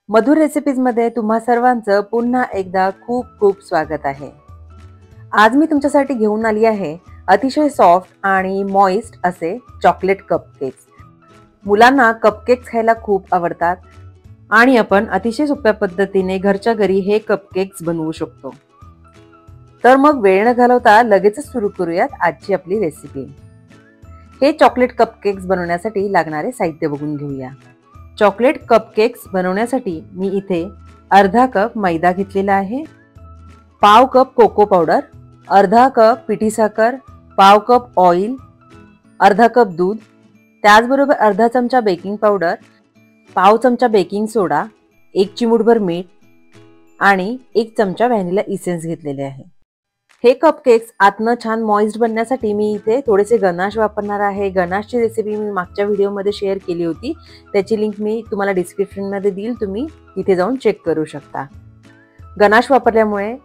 मधुर रेसिपीजमध्ये तुम्हा सर्वांचं पुन्हा एकदा खूप खूप स्वागत आहे। आज मी तुमच्यासाठी घेऊन आली आहे अतिशय सॉफ्ट आणि मॉइस्ट असे चॉकलेट कपकेक्स। मुलांना कपकेक्स खायला खूप आवडतात आणि आपण अतिशय सोप्या पद्धतीने घरच्या घरी हे कपकेक्स बनवू शकतो। तर मग वेळ न घालवता लगेचच सुरू करूयात आजची आपली रेसिपी। हे चॉकलेट कपकेक्स बनवण्यासाठी लागणारे साहित्य बघून घेऊया। चॉकलेट कपकेक्स बनवण्यासाठी मी इथे अर्धा कप मैदा घेतलेला आहे, पाव कप कोको पावडर, अर्धा कप पिठी साखर, पाव कप ऑइल, अर्धा कप दूध, त्याचबरोबर अर्धा चमचा बेकिंग पावडर, पाव चमचा बेकिंग सोडा, एक चिमूटभर मीठ आणि एक चमचा व्हॅनिला इसेन्स घेतलेले आहे। हे कपकेक्स आतनं छान मॉइस्ट बनण्यासाठी मी इथे थोडेसे गनाश वापरणार आहे। गनाशची रेसिपी मी मागच्या व्हिडिओमध्ये शेअर केली होती, त्याची लिंक मी तुम्हाला डिस्क्रिप्शनमध्ये देईल, तुम्ही तिथे जाऊन चेक करू शकता। गनाश वापरल्यामुळे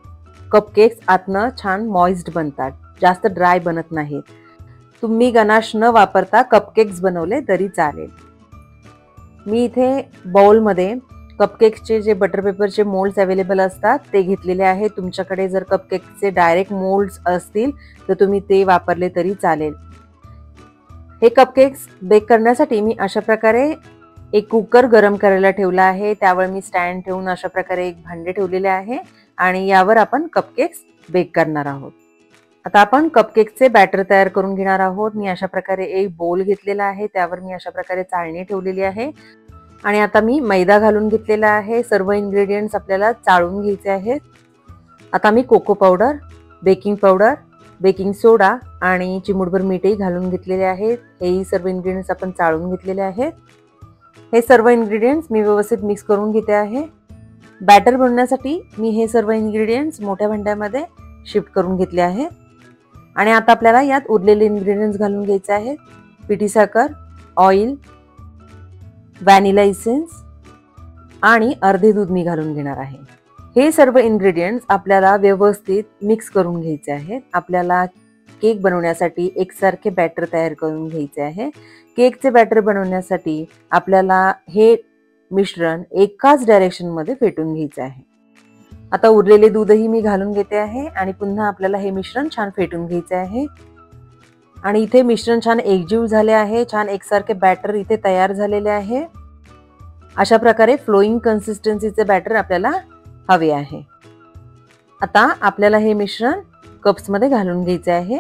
कपकेक्स आतनं छान मॉइस्ट बनतात, जास्त ड्राय बनत नाहीत। तुम्ही गनाश न वापरता कपकेक्स बनवले तरी चालेल। मी इथे बाउलमध्ये कपकेक्सचे जे बटर पेपरचे मोल्ड्स अवेलेबल असतात ते घेतलेले आहेत। तुमच्याकडे जर कपकेक्सचे डायरेक्ट मोल्ड्स असतील तर तुम्ही ते वापरले तरी चालेल। हे कपकेक्स बेक करण्यासाठी मी अशा प्रकारे एक कुकर गरम करायला ठेवला आहे, त्यावर मी स्टँड ठेवून अशा प्रकारे एक भांडे ठेवलेले आहे आणि यावर आपण कपकेक्स बेक करणार आहोत। आता आपण कपकेक्सचे बॅटर तयार करून घेणार आहोत। मी अशा प्रकारे एक बोल घेतलेला आहे, त्यावर मी अशा प्रकारे चाळणी ठेवलेली आहे आणि आता मी मैदा घालून घेतलेला आहे। सर्व इन्ग्रेडियंट्स आपल्याला चाळून घ्यायचे आहेत। आता मी cocoa powder, baking powder, baking soda आणि चिमूटभर मीठही घालून घेतलेले आहेत। हेही सर्व इन्ग्रेडियंट्स आपण चाळून घेतलेले आहेत। हे सर्व इन्ग्रेडियंट्स मी व्यवस्थित मिक्स करून घेते आहे। बॅटर बनवण्यासाठी मी हे सर्व इन्ग्रेडियंट्स मोठ्या भांड्यामध्ये शिफ्ट करून घेतले आहेत आणि आता आपल्याला यात उरलेले इन्ग्रेडियंट्स घालून घ्यायचे आहेत। पिठी साखर, ऑइल, व्हॅनिला इसेन्स आणि अर्धे दूध मी घालून घेणार आहे। हे सर्व इन्ग्रेडियंट्स आपल्याला व्यवस्थित मिक्स करून घ्यायचे आहेत। आपल्याला केक बनवण्यासाठी एकसारखे बॅटर तयार करून घ्यायचे आहे। केकचे बॅटर बनवण्यासाठी आपल्याला हे मिश्रण एकाच डायरेक्शनमध्ये फेटून घ्यायचे आहे। आता उरलेले दूधही मी घालून घेते आहे आणि पुन्हा आपल्याला हे मिश्रण छान फेटून घ्यायचे आहे आणि इथे मिश्रण छान एकजीव झाले आहे। छान एकसारखे बॅटर इथे तयार झालेले आहे। अशा प्रकारे फ्लोइंग कन्सिस्टन्सीचे बॅटर आपल्याला हवे आहे। आता आपल्याला हे मिश्रण कप्समध्ये घालून घ्यायचे आहे।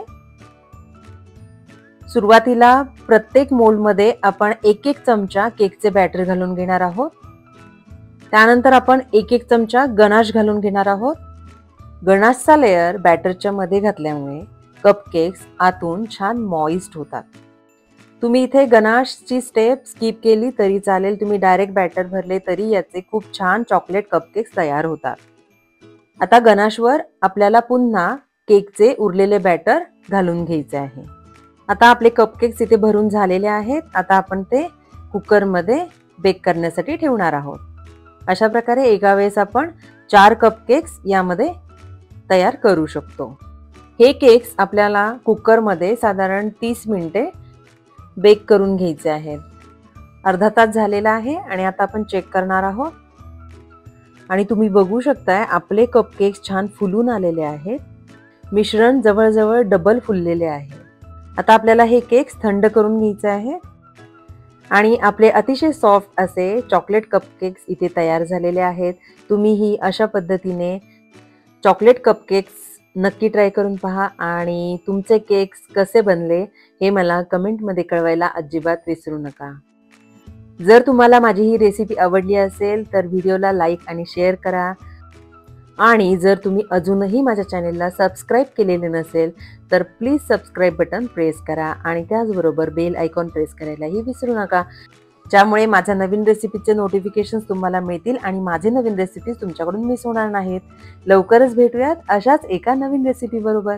सुरुवातीला प्रत्येक मोल्डमध्ये आपण एक एक चमचा केकचे बॅटर घालून घेणार आहोत। त्यानंतर आपण एक एक चमचा गनाश घालून घेणार आहोत। गनाशचा लेयर बॅटरच्या मध्ये घातल्यामुळे कपकेक्स आतून छान मॉइस्ट होतात। तुम्ही इथे गनाशची स्टेप स्किप केली तरी चालेल, तुम्ही डायरेक्ट बॅटर भरले तरी याचे खूप छान चॉकलेट कपकेक्स तयार होतात। आता गनाशवर आपल्याला पुन्हा केकचे उरलेले बॅटर घालून घ्यायचे आहे। आता आपले कपकेक्स इथे भरून झालेले आहेत। आता आपण ते कुकरमध्ये बेक करण्यासाठी ठेवणार आहोत। अशा प्रकारे एका वेळेस आपण 4 कपकेक्स यामध्ये तयार करू शकतो। हे केक्स आपल्याला कुकरमध्ये साधारण 30 मिनिटे बेक करून घ्यायचे आहेत। अर्धा तास झालेला आहे आणि आता आपण चेक करणार आहोत आणि तुम्ही बघू शकताय आपले कपकेक्स छान फुलून आलेले आहेत। मिश्रण जवळजवळ डबल फुललेले आहे। आता आपल्याला हे केक्स थंड करून घ्यायचे आहे आणि आपले अतिशय सॉफ्ट असे चॉकलेट कपकेक्स इथे तयार झालेले आहेत। तुम्हीही अशा पद्धतीने चॉकलेट कपकेक्स नक्की ट्राय करून पहा आणि तुमचे केक्स कसे बनले हे मला कमेंटमध्ये कळवायला अजिबात विसरू नका। जर तुम्हाला माझी ही रेसिपी आवडली असेल तर व्हिडिओला लाईक आणि शेअर करा आणि जर तुम्ही अजूनही माझ्या चॅनेलला सबस्क्राईब केलेले नसेल तर प्लीज सबस्क्राईब बटन प्रेस करा आणि त्याचबरोबर बेल आयकॉन प्रेस करायलाही विसरू नका, ज्यामुळे माझ्या नवीन रेसिपीचे नोटिफिकेशन्स तुम्हाला मिळतील आणि माझे नवीन रेसिपीज तुमच्याकडून मिस होणार नाहीत। लवकरच भेटूयात अशाच एका नवीन रेसिपी बरोबर।